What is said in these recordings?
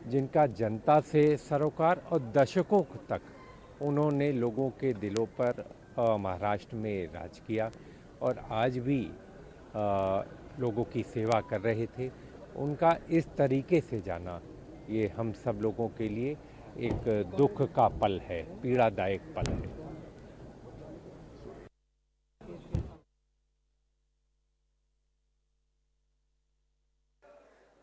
जिनका जनता से सरोकार और दशकों तक उन्होंने लोगों के दिलों पर महाराष्ट्र में राज किया और आज भी लोगों की सेवा कर रहे थे। उनका इस तरीके से जाना ये हम सब लोगों के लिए एक दुख का पल है, पीड़ादायक पल है।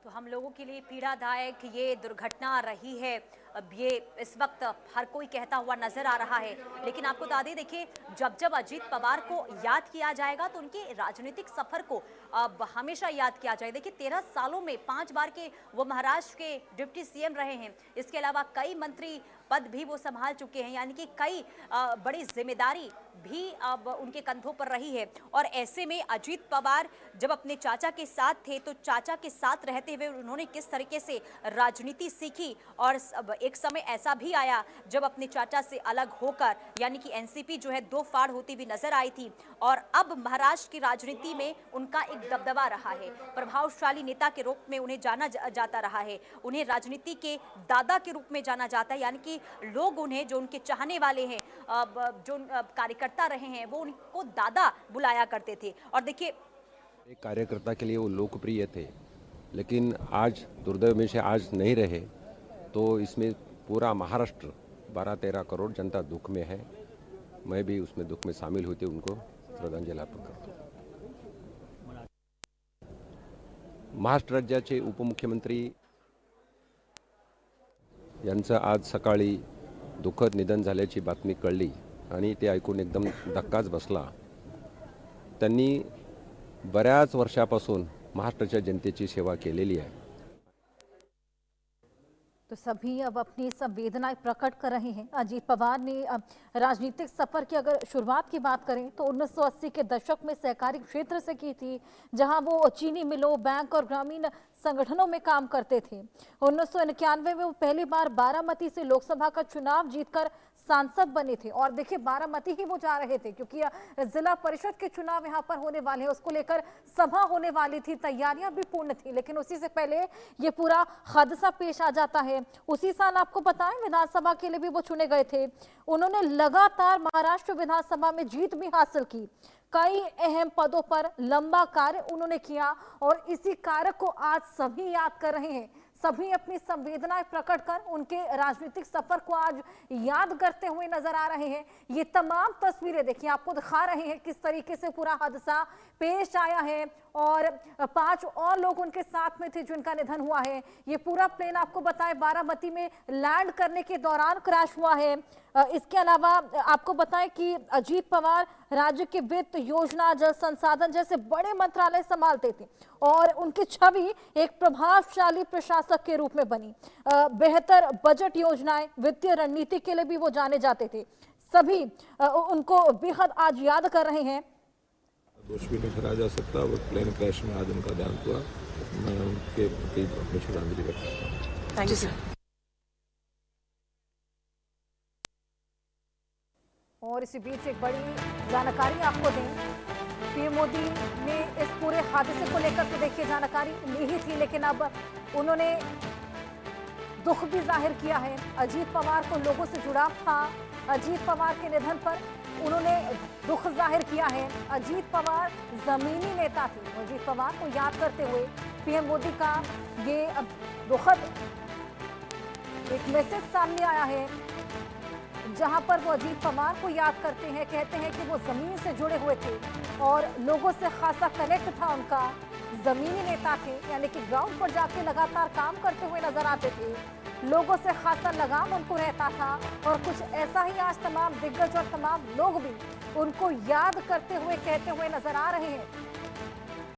तो हम लोगों के लिए पीड़ादायक ये दुर्घटना रही है। अब ये इस वक्त हर कोई कहता हुआ नजर आ रहा है, लेकिन आपको बता दें, देखिए, जब जब अजीत पवार को याद किया जाएगा तो उनके राजनीतिक सफर को अब हमेशा याद किया जाएगा। देखिए, 13 सालों में 5 बार के वो महाराष्ट्र के डिप्टी सीएम रहे हैं। इसके अलावा कई मंत्री पद भी वो संभाल चुके हैं, यानी कि कई बड़ी जिम्मेदारी भी अब उनके कंधों पर रही है। और ऐसे में अजीत पवार जब अपने चाचा के साथ थे तो चाचा के साथ रहते हुए उन्होंने किस तरीके से राजनीति सीखी, और एक समय ऐसा भी आया जब अपने चाचा से अलग होकर, यानी कि एनसीपी जो है दो फाड़ होती हुई नजर आई थी। और अब महाराष्ट्र की राजनीति में उनका एक दबदबा रहा है, प्रभावशाली नेता के रूप में उन्हें जाना जाता रहा है, उन्हें राजनीति के दादा के रूप में जाना जाता है। यानी कि लोग उन्हें, जो उनके चाहने वाले हैं, जो कार्यकर्ता रहे हैं, वो उनको दादा बुलाया करते थे। और देखिए, एक कार्यकर्ता के लिए वो लोकप्रिय थे, लेकिन आज दुर्दैव में से आज नहीं रहे, तो इसमें पूरा महाराष्ट्र 12-13 करोड़ जनता दुख में है। मैं भी उसमें दुख में शामिल होते उनको श्रद्धांजली अर्पण करतो। महाराष्ट्र राज्याचे उपमुख्यमंत्री यांचं आज सकाळी दुःखद निधन झाल्याची बातमी कळली आणि ते ऐकून एकदम धक्काच बसला। त्यांनी बऱ्याच वर्षापासून महाराष्ट्राच्या जनतेची सेवा केलेली आहे। तो सभी अब अपनी संवेदनाएं प्रकट कर रहे हैं। अजीत पवार ने राजनीतिक सफर की अगर शुरुआत की बात करें तो 1980 के दशक में सहकारी क्षेत्र से की थी, जहां वो चीनी मिलों, बैंक और ग्रामीण संगठनों में काम करते थे। 1991 में वो पहली बार बारामती से लोकसभा का चुनाव जीतकर सांसद बने थे। और देखिए, बारामती ही वो जा रहे थे क्योंकि जिला परिषद के चुनाव यहाँ पर होने वाले हैं, उसको लेकर सभा होने वाली थी, तैयारियां भी पूर्ण थी। लेकिन उसी से पहले ये पूरा हादसा पेश आ जाता है। उसी साल आपको बताएं, विधानसभा के लिए भी वो चुने गए थे। उन्होंने लगातार महाराष्ट्र विधानसभा में जीत भी हासिल की, कई अहम पदों पर लंबा कार्य उन्होंने किया, और इसी कार्य को आज सभी याद कर रहे हैं। सभी अपनी संवेदनाएं प्रकट कर उनके राजनीतिक सफर को आज याद करते हुए नजर आ रहे हैं। ये तमाम तस्वीरें देखिए, आपको दिखा रहे हैं किस तरीके से पूरा हादसा पेश आया है, और 5 और लोग उनके साथ में थे जिनका निधन हुआ है। ये पूरा प्लेन आपको बताएं बारामती में लैंड करने के दौरान क्रैश हुआ है। इसके अलावा आपको बताएं कि अजीत पवार राज्य के वित्त, योजना, जल संसाधन जैसे बड़े मंत्रालय संभालते थे, और उनकी छवि एक प्रभावशाली प्रशासक के रूप में बनी। बेहतर बजट योजनाएं, वित्तीय रणनीति के लिए भी वो जाने जाते थे। सभी उनको बेहद आज याद कर रहे हैं। दोष भी नहीं ठहराया जा सकता, और प्लेन क्रैश में आज उनका देहांत हुआ। मैं उनके प्रति अपनी श्रद्धांजलि व्यक्त करता हूँ। Thank you sir. और इसी बीच एक बड़ी जानकारी आपको दें, पीएम मोदी ने इस पूरे हादसे को लेकर तो देखिए जानकारी ली ही थी, लेकिन अब उन्होंने दुख भी जाहिर किया है। अजीत पवार को लोगों से जुड़ाव था। अजीत पवार के निधन पर उन्होंने दुख जाहिर किया है। अजीत पवार जमीनी नेता थे। अजीत पवार को याद करते हुए पीएम मोदी का ये अब दुखद एक मैसेज सामने आया है, जहां पर वो अजीत पवार को याद करते हैं। कहते हैं कि वो जमीन से जुड़े हुए थे और लोगों से खासा कनेक्ट था उनका। जमीनी नेता थे, यानी कि ग्राउंड पर जाके लगातार काम करते हुए नजर आते थे। लोगों से खासा लगाव उनको रहता था, और कुछ ऐसा ही आज तमाम दिग्गज और तमाम लोग भी उनको याद करते हुए कहते हुए नजर आ रहे हैं